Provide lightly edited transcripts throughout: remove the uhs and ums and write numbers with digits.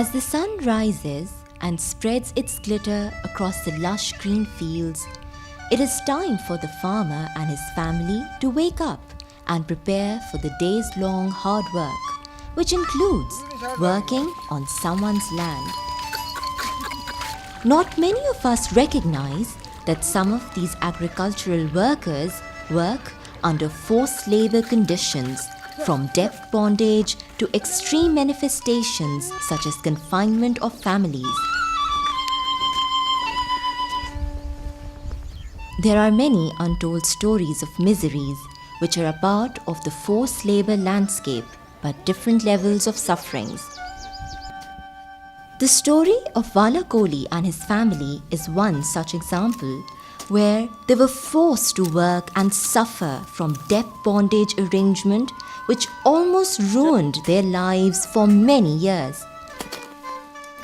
As the sun rises and spreads its glitter across the lush green fields, it is time for the farmer and his family to wake up and prepare for the days-long hard work, which includes working on someone's land. Not many of us recognize that some of these agricultural workers work under forced labor conditions, from debt bondage to extreme manifestations such as confinement of families. There are many untold stories of miseries which are a part of the forced labor landscape, but different levels of sufferings. The story of Vala Kohli and his family is one such example, where they were forced to work and suffer from debt bondage arrangement which almost ruined their lives for many years.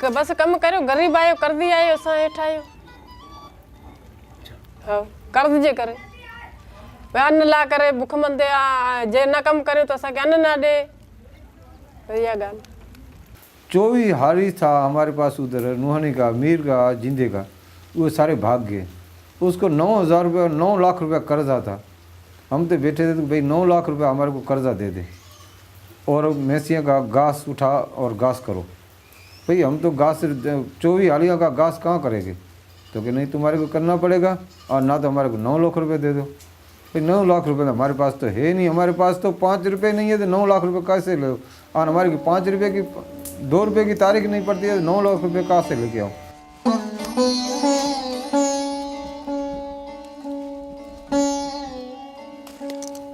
बस कम करो गरीब आयो कर दी आयो सा हेठायो हाँ कर दीजिए करे वे अन्न ला करे भूख मंदे जे न कम करे तो सा अन्न ना दे भैया गाल 24 हारी था हमारे पास उधर नुहानी का मीर का जिंदे का वो सारे भाग गए उसको 9,000 रुपया 9 लाख रुपया कर्जा था हम तो बैठे थे तो भाई 9 लाख रुपया हमारे को कर्जा दे दे और मैसिया का घास उठा और घास करो भाई हम तो घास 24 हालिया का घास कहाँ करेंगे तो कि नहीं तुम्हारे को करना पड़ेगा और ना तो हमारे को 9 लाख रुपये दे दो भाई 9 लाख रुपये तो हमारे पास तो है नहीं हमारे पास तो 5 रुपये नहीं है तो 9 लाख रुपये कैसे ले और हमारे को 5 रुपये की 2 रुपये की तारीख नहीं पड़ती है 9 लाख रुपये कहाँ से लेके आओ।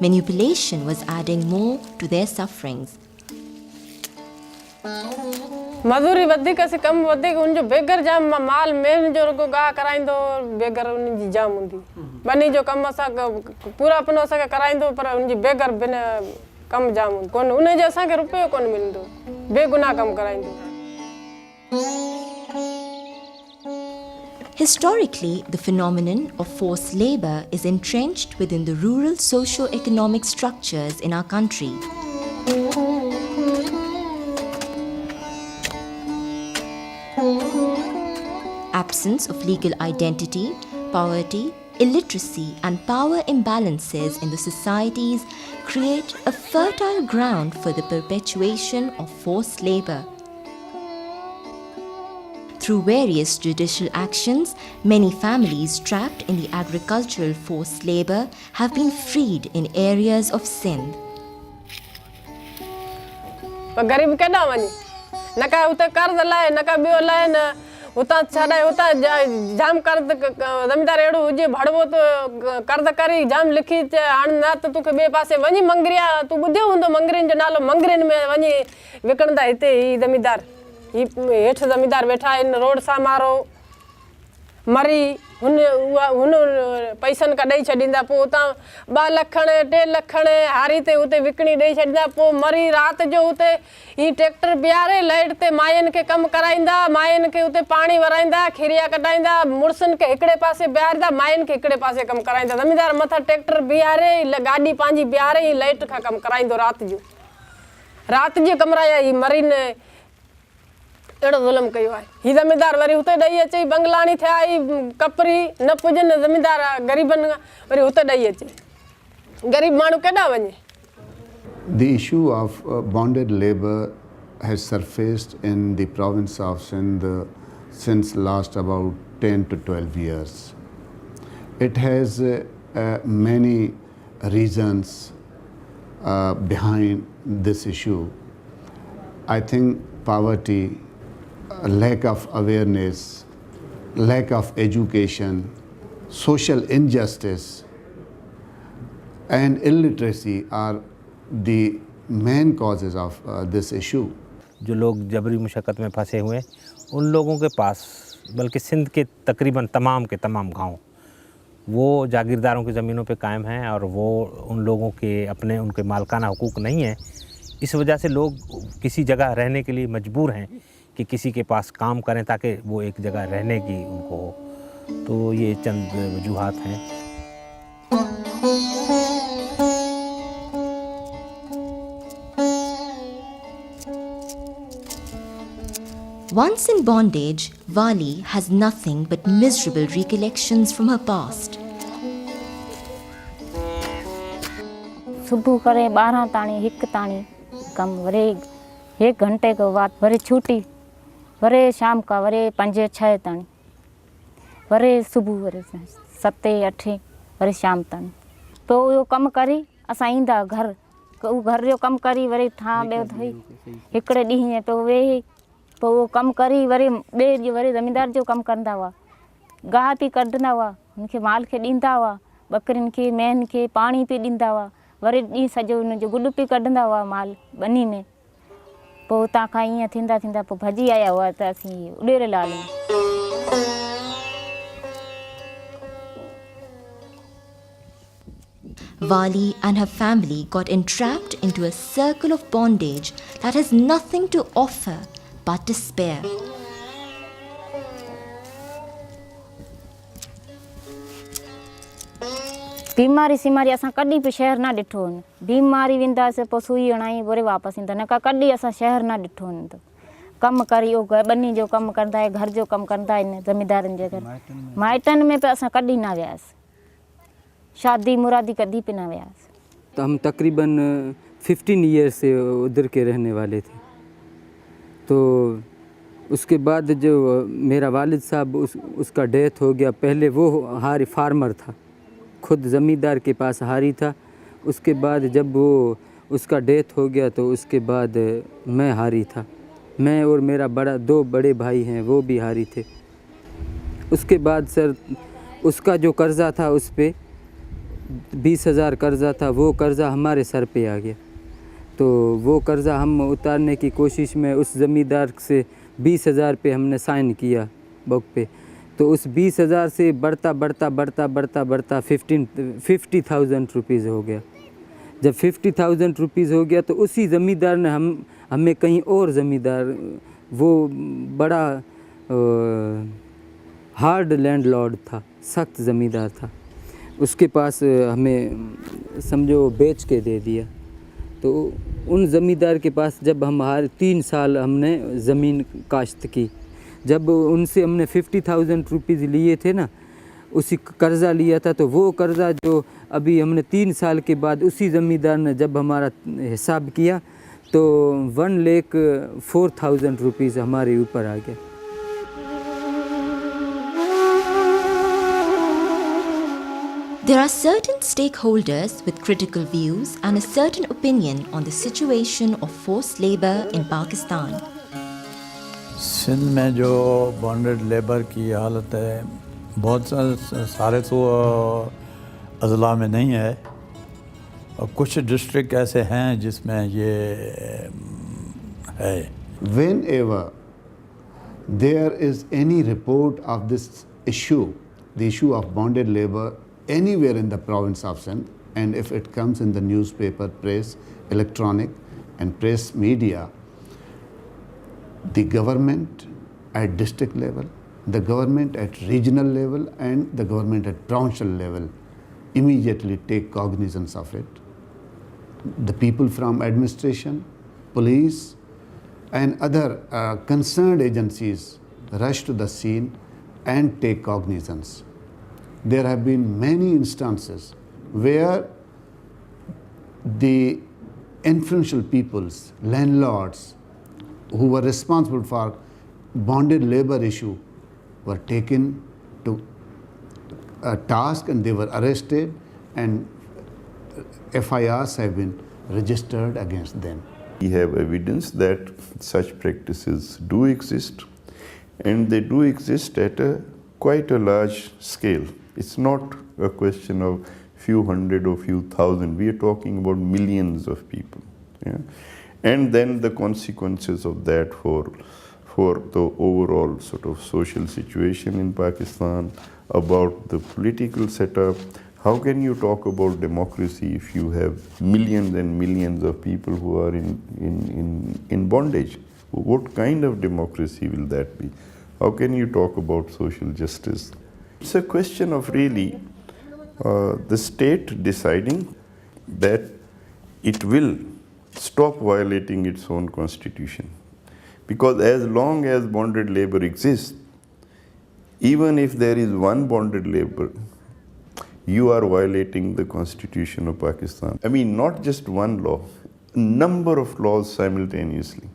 Manipulation was adding more to their sufferings. मजदूरी वधिक से कम वधिक उन जो बेगर जाम माल मेन जो को गा कराइंदो बेगर उन जी जाम हुंदी बनी जो कम असा पूरा अपनो असा कराइंदो पर उन जी बेगर बिना कम जाम कोन उन जे असा के रुपयो कोन मिलंदो बेगुनाह कम कराइंदो। Historically, the phenomenon of forced labor is entrenched within the rural socio-economic structures in our country. Absence of legal identity, poverty, illiteracy and power imbalances in the societies create a fertile ground for the perpetuation of forced labor. Through various judicial actions, many families trapped in the agricultural forced labor have been freed in areas of Sindh. गरीब केना वनी नका उते कर्ज लाए नका बियो लाए न उता छाडे उता जाम कर्ज जमींदार एड़ो हुजे भड़वो तो कर्ज करी जाम लिखी हाण ना तो तुके बे पासे वनी मंगरिया तू बुध्यो हुंदो मंगरिन जो नालो मंगरिन में वनी विकणदा हिते ही जमींदार ही हेठ जमींदार बैठा इन रोड सा मारो मरी हुन पैसन का दई छडींदा पो उता 2 लाख 3 लाख हारी ते उते विकणी दई छडींदा पो मरी रात जो उते ही ट्रैक्टर बियारे लाइट ते मायन के कम कराइंदा मायन के उते पानी वराइंदा खीरिया कटाइंदा मुर्सन के एकड़े पासे बियारदा मायन के एकड़े पासे कम कराइंदा जमींदार मथा ट्रैक्टर बियारे गाड़ी पांजी बियारे ही लाइट का कम कराइंदो रात जो कमराया ही मरी ने एड़ो जुल्म कयो है ही जमींदार वरी उते दई अचे बंगलानी थे आई कपरी न पुजन जमींदार गरीबन वरी उते दई अचे गरीब मानु केडा वने। The issue of bonded labor has surfaced in the province of Sindh since last about 10 to 12 years. It has many reasons behind this issue. I think poverty, lack of awareness, lack of education, social injustice and illiteracy are the main causes of this issue. जो लोग जबरी मुशक्क़त में फंसे हुए उन लोगों के पास बल्कि सिंध के तकरीबन तमाम के तमाम गांव वो जागीरदारों की ज़मीनों पे कायम हैं और वो उन लोगों के अपने उनके मालकाना हुकूक नहीं हैं। इस वजह से लोग किसी जगह रहने के लिए मजबूर हैं कि किसी के पास काम करें ताकि वो एक जगह रहने की उनको हो। तो ये चंद वजूहात हैं। Once in bondage, Vali has nothing but miserable recollections from her past. सुबह करे 12 ताणी 1 ताणी कम वरे 1 घंटे के बाद वरे छुट्टी वरे शाम का वरे 5-6 ताणी वरे सुबह वरे 7-8 वरे शाम ताणी तो यो कम करी असां ईंदा घर घर जो कम करी वरी ठा ॿियो धोई हिकिड़े ॾींहं तो वेही पोइ उहो कम करी वरी ॿिए ॾींहुं वरी ज़मींदार जो कमु कंदा हुआ गाह पी कढंदा हुआ हुनखे माल खे ॾींदा हुआ बकरियुनि खे मेहनि खे पाणी पी ॾींदा हुआ वरी ॾींहुं सॼो हुनजो गुॾ पी कढंदा हुआ माल बनी में पोइ हुतां खां ईअं थींदा थींदा पोइ भॼी आया हुआ त असीं उॾेरेलाल में Vali and her family got entrapped into a circle of bondage that has nothing to offer but despair. बीमारी सीमारी असां कॾहिं बि शहर न ॾिठो हुन बीमारी वेंदासीं पोइ सुई हणाई वरी वापसि ईंदा न का कॾहिं असां शहर न ॾिठो हुन त कमु करी इहो ॿनी जो कमु कंदा आहिनि घर जो कमु कंदा आहिनि ज़मींदारनि जे घर माइटनि में बि असां कॾहिं न वियासीं शादी मुरादी कभी पे ना व्यास। तो हम तकरीबन 15 ईयर्स से उधर के रहने वाले थे। तो उसके बाद जो मेरा वालिद साहब उसका डेथ हो गया। पहले वो हारी फार्मर था, खुद ज़मींदार के पास हारी था। उसके बाद जब वो उसका डेथ हो गया तो उसके बाद मैं हारी था। मैं और मेरा 2 बड़े भाई हैं वो भी हारी थे। उसके बाद सर उसका जो कर्ज़ा था उस पर 20,000 कर्ज़ा था, वो कर्ज़ा हमारे सर पे आ गया। तो वो कर्ज़ा हम उतारने की कोशिश में उस ज़मींदार से 20,000 पे हमने साइन किया बुक पे। तो उस 20,000 से बढ़ता 50,000 रुपीज़ हो गया। जब 50,000 रुपीज़ हो गया तो उसी ज़मींदार ने हमें कहीं और ज़मींदार, वो बड़ा हार्ड लैंडलॉर्ड था, सख्त ज़मींदार था, उसके पास हमें समझो बेच के दे दिया। तो उन ज़मींदार के पास जब हम 3 साल हमने ज़मीन काश्त की। जब उनसे हमने 50,000 रुपीज़ लिए थे ना, उसी कर्ज़ा लिया था, तो वो कर्ज़ा जो अभी हमने 3 साल के बाद उसी ज़मींदार ने जब हमारा हिसाब किया तो 1,04,000 रुपीज़ हमारे ऊपर आ गया। There are certain stakeholders with critical views and a certain opinion on the situation of forced labor in Pakistan. Sindh में जो बॉन्डेड लेबर की हालत है, बहुत सारे तो अज़ला में नहीं है, और कुछ डिस्ट्रिक्ट ऐसे हैं जिसमें ये है। Whenever there is any report of this issue, the issue of bonded labor, anywhere in the province of Sindh, and if it comes in the newspaper, press, electronic and press media, the government at district level, the government at regional level and the government at provincial level immediately take cognizance of it. The people from administration, police and other concerned agencies rush to the scene and take cognizance. There have been many instances where the influential peoples, landlords who were responsible for bonded labor issue were taken to a task and they were arrested, and FIRs have been registered against them. We have evidence that such practices do exist, and they do exist at quite a large scale. It's not a question of few hundred or few thousand. We are talking about millions of people. Yeah? And then the consequences of that for the overall sort of social situation in Pakistan, about the political setup. How can you talk about democracy if you have millions and millions of people who are in bondage? What kind of democracy will that be? How can you talk about social justice? It's a question of really the state deciding that it will stop violating its own constitution. Because as long as bonded labor exists, even if there is one bonded labor, you are violating the Constitution of Pakistan. I mean, not just one law, a number of laws simultaneously.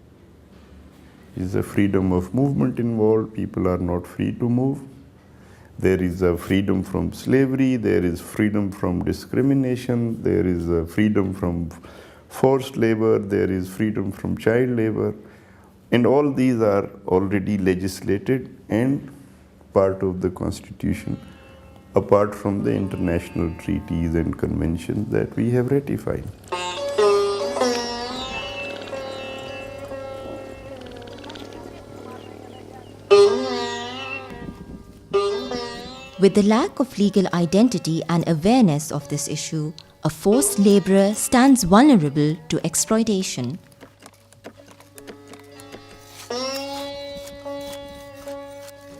Is a freedom of movement involved, people are not free to move. There is a freedom from slavery, there is freedom from discrimination, there is a freedom from forced labor, there is freedom from child labor, and all these are already legislated and part of the Constitution, apart from the international treaties and conventions that we have ratified. With the lack of legal identity and awareness of this issue, a forced laborer stands vulnerable to exploitation.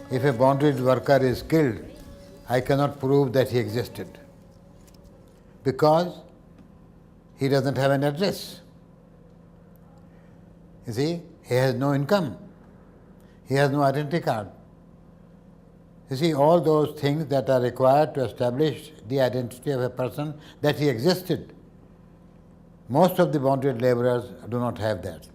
If a bonded worker is killed, I cannot prove that he existed because he doesn't have an address. You see, he has no income, he has no identity card. You see, all those things that are required to establish the identity of a person, that he existed. Most of the bonded laborers do not have that.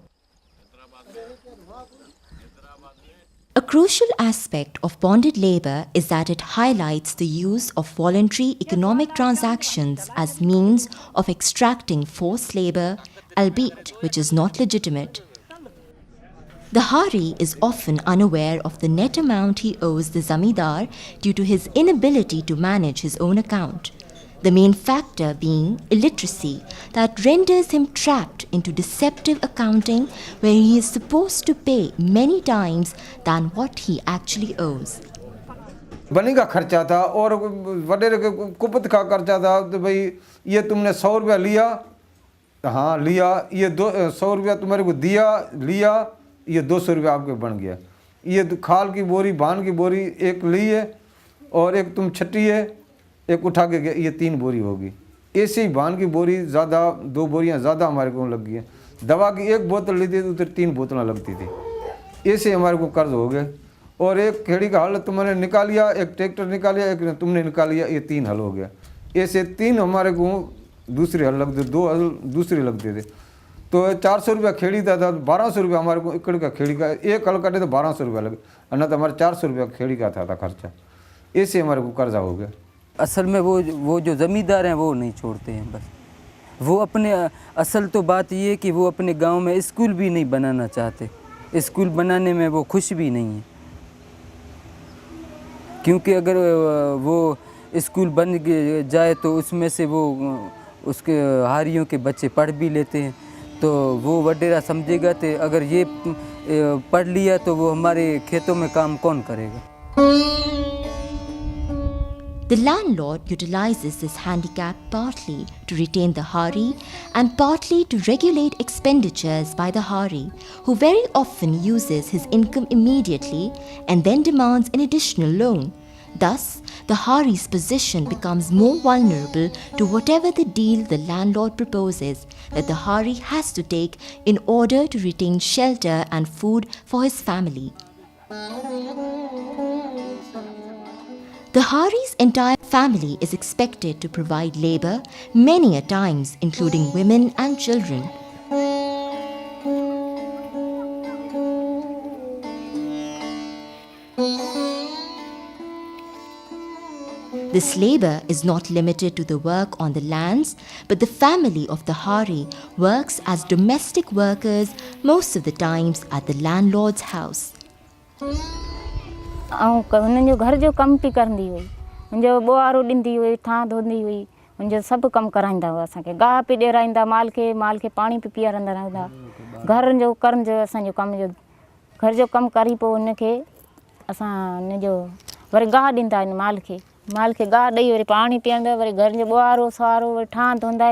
A crucial aspect of bonded labor is that it highlights the use of voluntary economic transactions as means of extracting forced labor, albeit which is not legitimate. The Hari is often unaware of the net amount he owes the zamindar due to his inability to manage his own account, the main factor being illiteracy that renders him trapped into deceptive accounting where he is supposed to pay many times than what he actually owes. बनी का खर्चा था और वडेरे कुपत का खर्चा था तो भाई ये तुमने 100 रुपया लिया, हाँ लिया, ये 100 रुपया तुम्हारे को दिया लिया, ये 200 रुपया आपके बन गया। ये खाल की बोरी भान की बोरी एक ली है और एक तुम छट्टी है, एक उठा के गया, ये 3 बोरी होगी। ऐसे ही भान की बोरी ज़्यादा, 2 बोरियाँ ज़्यादा हमारे को लग गई हैं। दवा की 1 बोतल ली थी तो उधर 3 बोतलें लगती थी। ऐसे हमारे को कर्ज हो गए और एक खेड़ी का हल तुमने निकाल लिया, एक ट्रैक्टर निकाल लिया, एक तुमने निकाल लिया, ये 3 हल हो गया। ऐसे 3 हमारे को दूसरे हल लगते, 2 हल दूसरे लगते थे। तो 400 रुपया खेड़ी था 1200 रुपया हमारे को एकड़ का खेड़ी का, एक हल काटे तो 1200 रुपया लगे, अन्ना तो हमारे 400 रुपया खेड़ी का था खर्चा। ऐसे हमारे को कर्जा हो गया। असल में वो जो ज़मींदार हैं वो नहीं छोड़ते हैं, बस वो अपने असल तो बात ये है कि वो अपने गांव में स्कूल भी नहीं बनाना चाहते, स्कूल बनाने में वो खुश भी नहीं है, क्योंकि अगर वो स्कूल बन जाए तो उसमें से वो उसके हारियों के बच्चे पढ़ भी लेते हैं, तो वो वडेरा समझेगा तो अगर ये पढ़ लिया तो वो हमारे खेतों में काम कौन करेगा। The landlord utilizes this handicap partly to retain the Hari and partly to regulate expenditures by the Hari, who very often uses his income immediately and then demands an additional loan. Thus, the Hari's position becomes more vulnerable to whatever the deal the landlord proposes that the Hari has to take in order to retain shelter and food for his family. The Hari's entire family is expected to provide labor many a times, including women and children. This labor is not limited to the work on the lands, but the family of the Hari works as domestic workers most of the times at the landlord's house. हुननि जो घर जो कमु पई कंदी हुई, मुंहिंजो ॿुआरो ॾींदी हुई, थां धोंदी हुई, मुंहिंजो सभु कमु कराईंदा हुआ असांखे, गाह पई ॾेराईंदा माल खे पाणी पई पीआरंदा रहंदा, घर जो करण जो असांजो कम जो घर जो कमु करी पोइ हुनखे असां हुनजो वरी गाह ॾींदा आहिनि माल खे गाह ॾेई वरी पाणी पीअंदा, वरी घर जो ॿुआरो सवारो वरी थां धोंदा,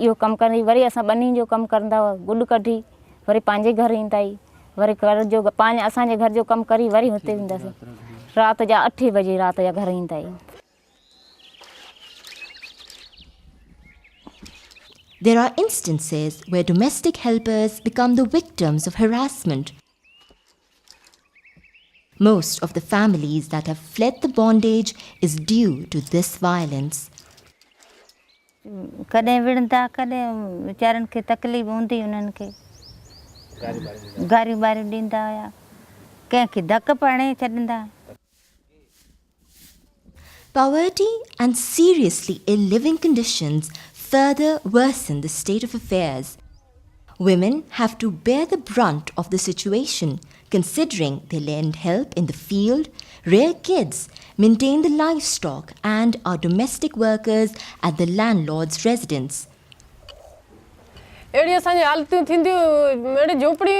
इहो कमु कंदी, वरी असां ॿनी जो कमु कंदा हुआ, गुॾ कढी वरी पंहिंजे घर ईंदा आई, वरी घर जो असांजे घर जो कमु करी वरी हुते वेंदासीं, राति जा 8 बजे राति जा घर ईंदा आहियूं। There are instances where domestic helpers become the victims of harassment. Most of the families that have fled the bondage is due to this violence. कॾहिं विढ़ंदा कॾहिं वीचारनि खे तकलीफ़ हूंदी उन्हनि खे गारियूं ॿारियूं ॾींदा हुया कंहिंखे धक पाणे छॾींदा. Poverty and seriously ill living conditions further worsen the state of affairs. Women have to bear the brunt of the situation, considering they lend help in the field, rear kids, maintain the livestock, and are domestic workers at the landlord's residence. अहिड़ी असांजी हालतूं थींदियूं अहिड़ी झोपड़ी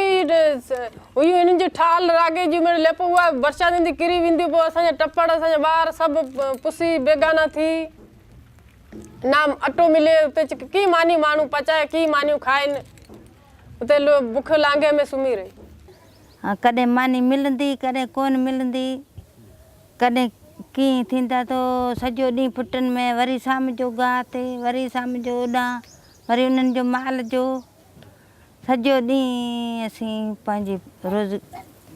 हुयूं हिननि जी ठाल रागे जी मिड़े लेप उहा बरसाति ईंदी किरी वेंदी पोइ असांजा टपड़ असांजा ॿार सभु पुसी बेगाना थी ना अटो मिले उते कीअं मानी माण्हू पचाए कीअं मानियूं खाइनि उते बुख लांघे में सुम्ही रही. हा कॾहिं मानी मिलंदी कॾहिं कोन मिलंदी कॾहिं कीअं थींदा तो सॼो ॾींहुं फुटनि में वरी शाम जो गाह ते वरी शाम जो ओॾां वरी उन्हनि जो माल जो सॼो ॾींहुं असीं पंहिंजी रोज़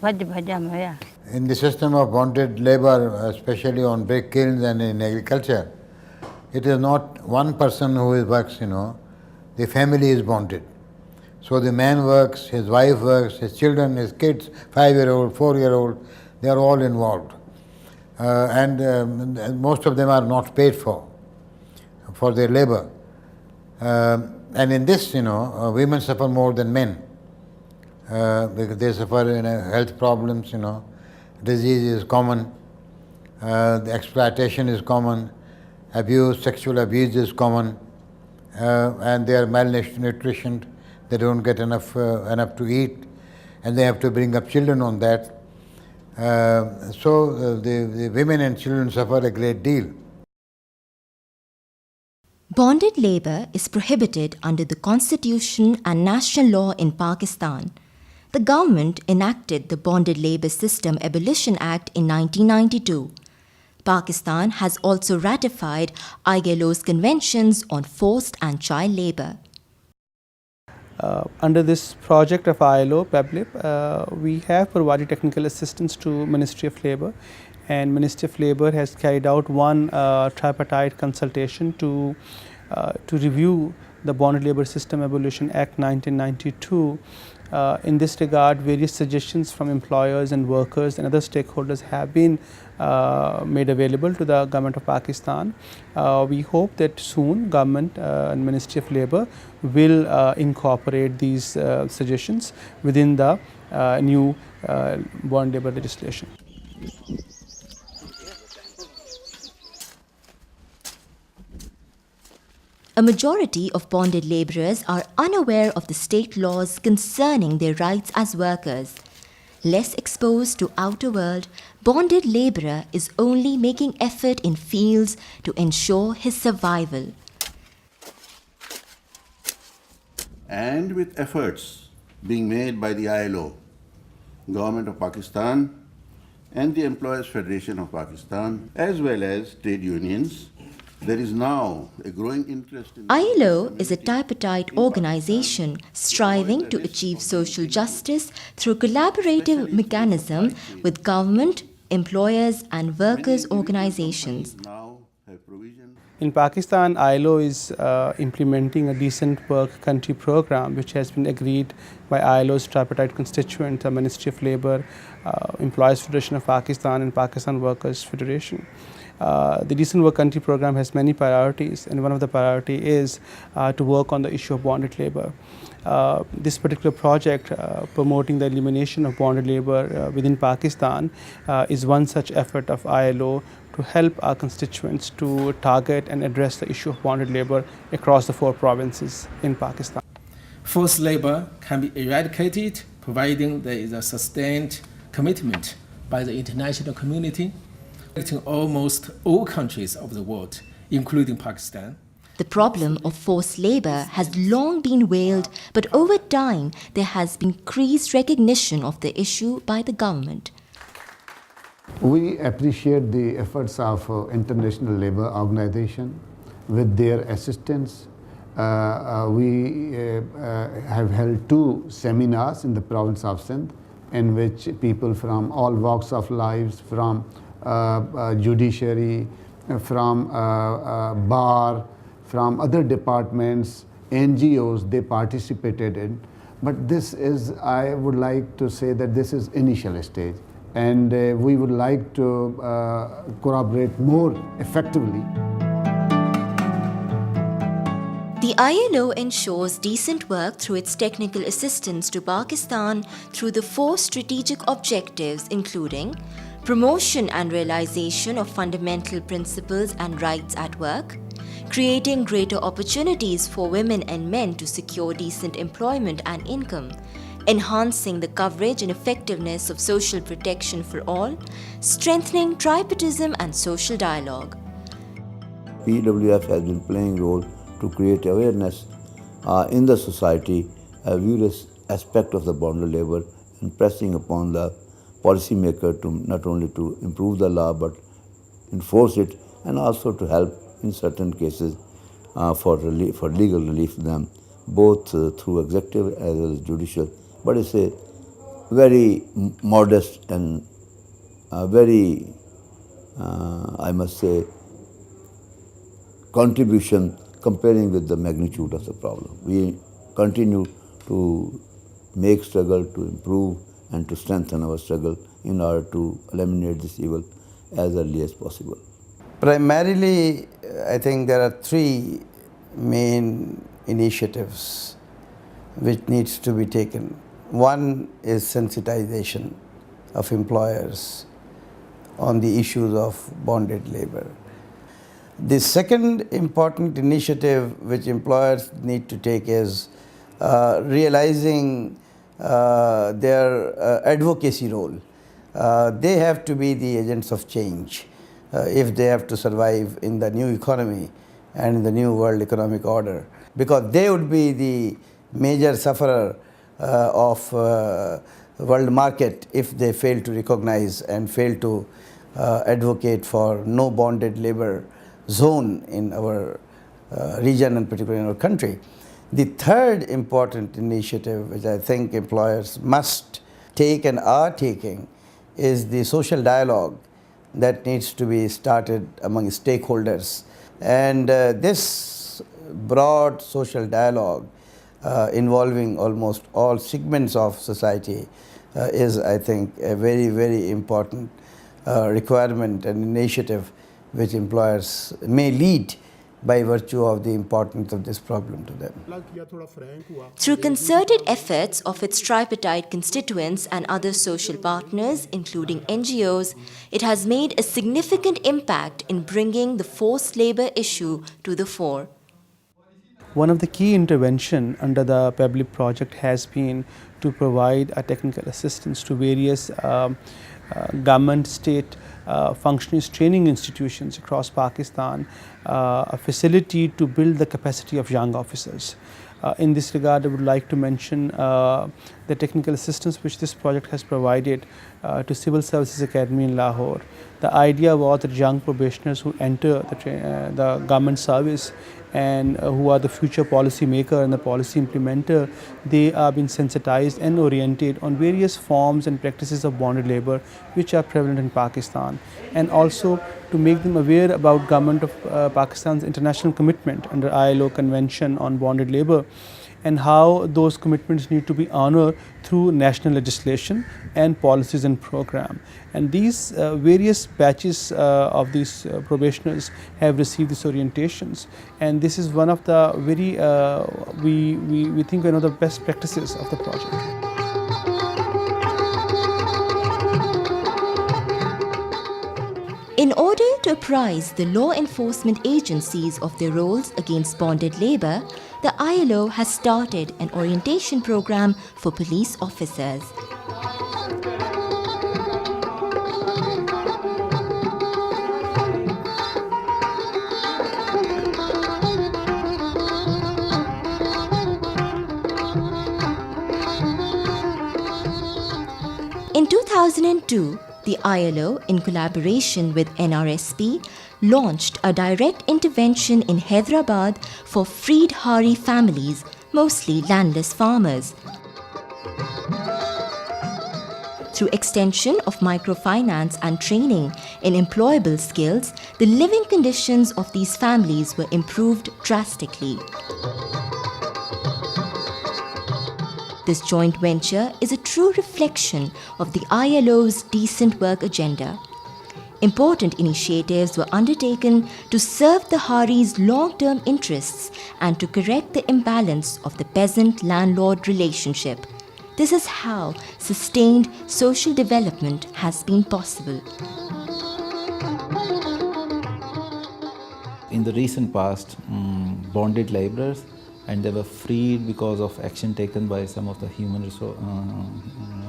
भॼ में हुया. In the system of bonded labor, especially on brick kilns and in agriculture, it is not one person who works, the family is bonded. So the man works, his wife works, his children, his kids, 5-year-old, 4-year-old, they are all involved. And most of them are not paid for their labor. And in this, women suffer more than men because they suffer health problems, disease is common, the exploitation is common, sexual abuse is common, and they are malnutritioned. They don't get enough to eat, and they have to bring up children on that. So the women and children suffer a great deal. Bonded labour is prohibited under the Constitution and national law in Pakistan. The government enacted the Bonded Labour System Abolition Act in 1992. Pakistan has also ratified ILO's conventions on forced and child labour. Under this project of ILO, PEBLIP, we have provided technical assistance to Ministry of Labour, and Ministry of Labour has carried out one tripartite consultation to review the Bonded Labour System Abolition Act 1992. In this regard, various suggestions from employers and workers and other stakeholders have been made available to the Government of Pakistan. We hope that soon Government and Ministry of Labour will incorporate these suggestions within the new bond labour legislation. A majority of bonded labourers are unaware of the state laws concerning their rights as workers. Less exposed to outer world, bonded labourer is only making effort in fields to ensure his survival. And with efforts being made by the ILO, Government of Pakistan and the Employers Federation of Pakistan, as well as trade unions, there is now a growing interest in... ILO is a tripartite organization striving to achieve social justice through collaborative mechanism with government, employers and workers' organizations. In Pakistan, ILO is implementing a decent work country program which has been agreed by ILO's tripartite constituent, the Ministry of Labour, Employers Federation of Pakistan and Pakistan Workers Federation. The Decent Work Country program has many priorities, and one of the priority is to work on the issue of bonded labour. This particular project promoting the elimination of bonded labour within Pakistan is one such effort of ILO to help our constituents to target and address the issue of bonded labour across the 4 provinces in Pakistan. Forced labour can be eradicated providing there is a sustained commitment by the international community in almost all countries of the world, including Pakistan. The problem of forced labour has long been veiled, but over time there has been increased recognition of the issue by the government. We appreciate the efforts of International Labour Organization. With their assistance, we have held 2 seminars in the province of Sindh in which people from all walks of lives, from judiciary, from bar, from other departments, NGOs, they participated in. But this is, I would like to say that this is initial stage, and we would like to collaborate more effectively. The ILO ensures decent work through its technical assistance to Pakistan through the 4 strategic objectives, including promotion and realization of fundamental principles and rights at work, creating greater opportunities for women and men to secure decent employment and income, enhancing the coverage and effectiveness of social protection for all, strengthening tripartism and social dialogue. PWF has been playing a role to create awareness in the society, various aspects of the bonded labor, and pressing upon the policymaker to not only to improve the law but enforce it, and also to help in certain cases for legal relief to them, both through executive as well as judicial. But it's a very modest and very, I must say, contribution comparing with the magnitude of the problem. We continue to make struggle to improve and to strengthen our struggle in order to eliminate this evil as early as possible. Primarily, I think there are 3 main initiatives which needs to be taken. One is sensitization of employers on the issues of bonded labor. The second important initiative which employers need to take is realizing their advocacy role. They have to be the agents of change if they have to survive in the new economy and in the new world economic order, because they would be the major sufferer of world market if they fail to recognize and fail to advocate for no bonded labor zone in our region and particularly in our country. The third important initiative which I think employers must take and are taking is the social dialogue that needs to be started among stakeholders. And this broad social dialogue involving almost all segments of society is, I think, a very, very important requirement and initiative which employers may lead by virtue of the importance of this problem to them. Through concerted efforts of its tripartite constituents and other social partners, including NGOs, it has made a significant impact in bringing the forced labor issue to the fore. One of the key interventions under the PEBLIP project has been to provide a technical assistance to various government, state functionaries training institutions across Pakistan, a facility to build the capacity of young officers. In this regard, I would like to mention the technical assistance which this project has provided to Civil Services Academy in Lahore. The idea was that young probationers who enter the government service and who are the future policy maker and the policy implementer, they are being sensitized and oriented on various forms and practices of bonded labor which are prevalent in Pakistan, and also to make them aware about government of Pakistan's international commitment under ILO Convention on Bonded Labor, and how those commitments need to be honored through national legislation and policies and program. And these various batches of these probationers have received these orientations, and this is one of the very, we think one of the best practices of the project. In order to apprise the law enforcement agencies of their roles against bonded labor, the ILO has started an orientation program for police officers. In 2002, the ILO, in collaboration with NRSP, launched a direct intervention in Hyderabad for freed Hari families, mostly landless farmers. Through extension of microfinance and training in employable skills, the living conditions of these families were improved drastically. This joint venture is a true reflection of the ILO's decent work agenda. Important initiatives were undertaken to serve the Haris' long-term interests and to correct the imbalance of the peasant-landlord relationship. This is how sustained social development has been possible. In the recent past, bonded laborers, and they were freed because of action taken by some of the human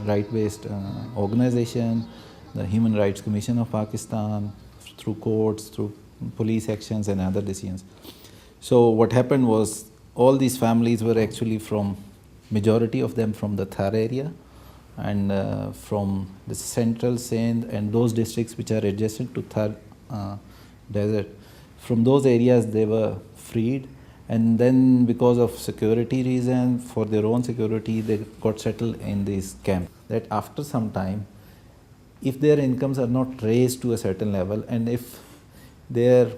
right-based organizations, the Human Rights Commission of Pakistan, through courts, through police actions and other decisions. So what happened was all these families were actually majority of them from the Thar area and from the central Sindh and those districts which are adjacent to Thar desert. From those areas they were freed, and then because of security reasons, for their own security, they got settled in these camps. That after some time, if their incomes are not raised to a certain level, and if their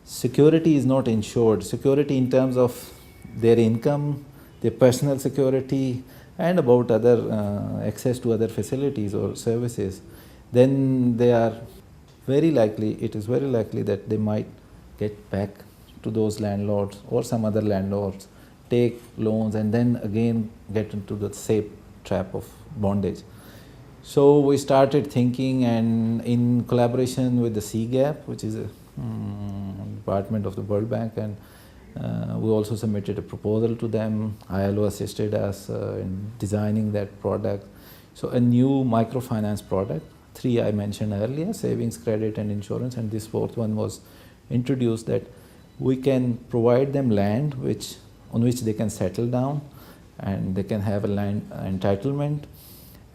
security is not ensured, security in terms of their income, their personal security, and about other access to other facilities or services, then they are it is very likely that they might get back to those landlords or some other landlords, take loans, and then again get into the same trap of bondage. So we started thinking, and in collaboration with the CGAP, which is a department of the World Bank, and we also submitted a proposal to them. ILO assisted us in designing that product. So a new microfinance product, 3 I mentioned earlier, savings, credit and insurance, and this 4th one was introduced, that we can provide them land on which they can settle down, and they can have a land entitlement,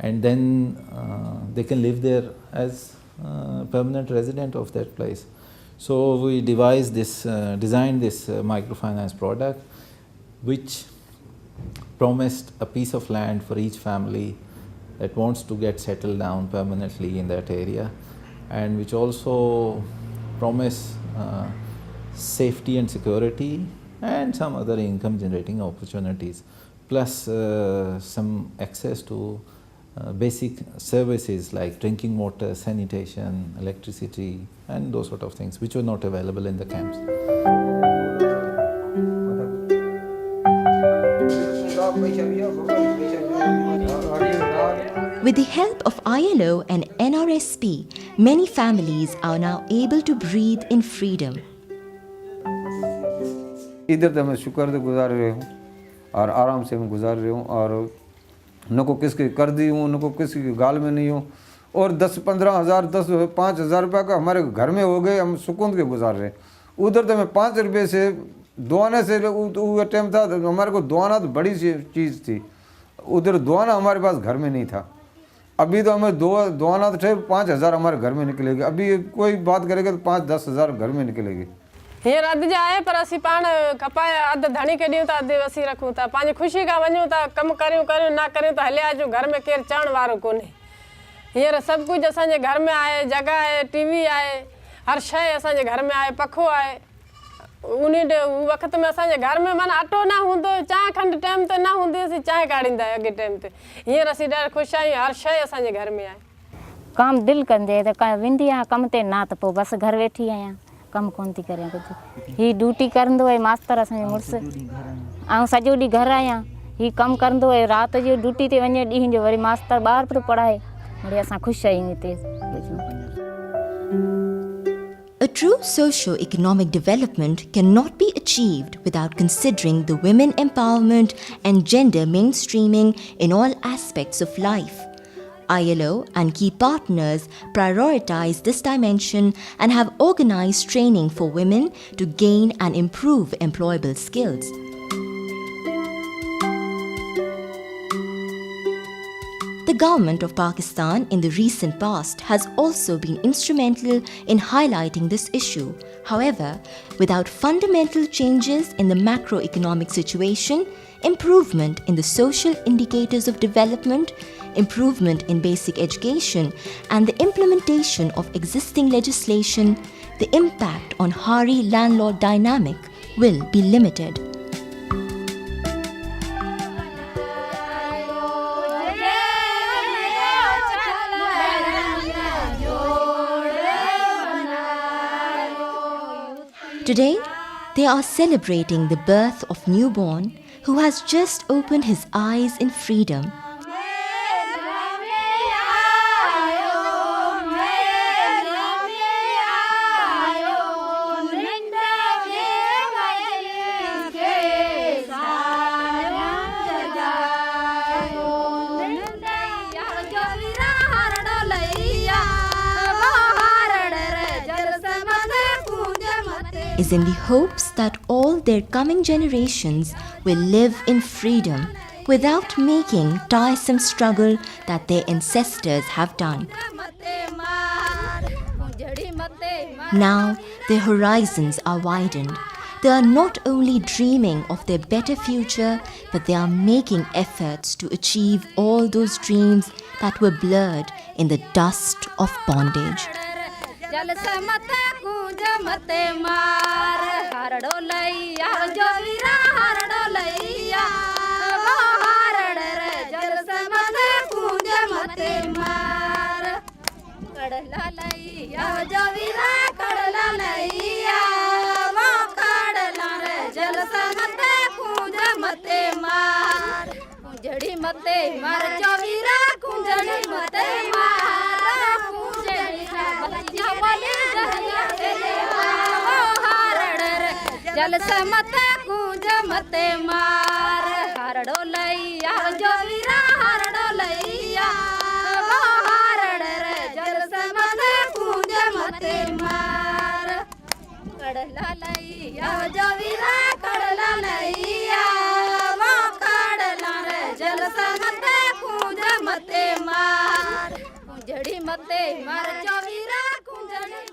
and then they can live there as permanent resident of that place. So we designed this microfinance product, which promised a piece of land for each family that wants to get settled down permanently in that area, and which also promise safety and security and some other income generating opportunities, plus some access to basic services like drinking water, sanitation, electricity, and those sort of things which were not available in the camps. With the help of ILO and NRSP, many families are now able to breathe in freedom. इधर तो मैं शुक्र से गुजार रहे हूँ और आराम से मैं गुजार रही हूँ, और न को किसके कर दी हूँ, न को किसी की गाल में नहीं हूँ, और 10-15 हज़ार 5,000 रुपये का हमारे घर में हो गए, हम सुकून के गुजार रहे हैं। उधर तो मैं 5 रुपये से दुआने से वो टाइम था, हमारे को दुआना तो बड़ी चीज़ थी, उधर दुआना हमारे पास घर में नहीं था। अभी तो हमें दुआना तो थे 5,000 हमारे घर में निकलेगी, अभी कोई बात करेगा तो 5-10 हज़ार घर में निकलेगी। हींअर अधु जा आहे, पर असीं पाण खपाए अधु धणी खे ॾियूं था, अधु असीं रखूं था, पंहिंजी ख़ुशी खां वञूं था, कमु करियूं ना करियूं त हलिया अचूं, घर में केरु चवण वारो कोन्हे। हींअर सभु कुझु असांजे घर में आहे, जॻह आहे, टीवी आहे, हर शइ असांजे घर में आहे, पखो आहे। उन वक़्त में असांजे घर में माना अटो न हूंदो, चांहि खंडु टाइम ते न हूंदी, असीं चांहि काढ़ींदा अॻे टाइम ते। हींअर असीं ॾाढा ख़ुशि आहियूं, हर शइ असांजे घर में आहे। कमु दिलि कंदे त वेंदी आहियां कम ते, न त पोइ बसि घर वेठी आहियां, कमु कोन थी करियां कुझु। हीअ ड्यूटी कंदो आहे मास्तर असांजो मुड़ुसु, ऐं सॼो ॾींहुं घरु आहियां, हीअ कमु कंदो आहे, राति जो ड्यूटी ते वञे, ॾींहं जो वरी मास्तर ॿार पियो पढ़ाए, वरी असां ख़ुशि आहियूं हिते। A true socio-economic development cannot be achieved without considering the women empowerment and gender mainstreaming in all aspects of life. ILO and key partners prioritize this dimension and have organized training for women to gain and improve employable skills. The government of Pakistan in the recent past has also been instrumental in highlighting this issue. However, without fundamental changes in the macroeconomic situation, improvement in the social indicators of development, improvement in basic education, and the implementation of existing legislation, the impact on Hari landlord dynamic will be limited. Today, they are celebrating the birth of newborn who has just opened his eyes in freedom. Is in the hopes that all their coming generations will live in freedom without making tiresome struggle that their ancestors have done. Now their horizons are widened. They are not only dreaming of their better future, but they are making efforts to achieve all those dreams that were blurred in the dust of bondage. जल से मते कूंज मते मार हरड़ो लैया जो वीरा हरड़ो लैया वो हरड़ रे जल से मते कूंज मते मार कड़ला लैया जो वीरा कड़ला लैया वो कड़ला रे जल से मते कूंज मते मार कुंजड़ी मते मार जो वीरा कुंजड़ी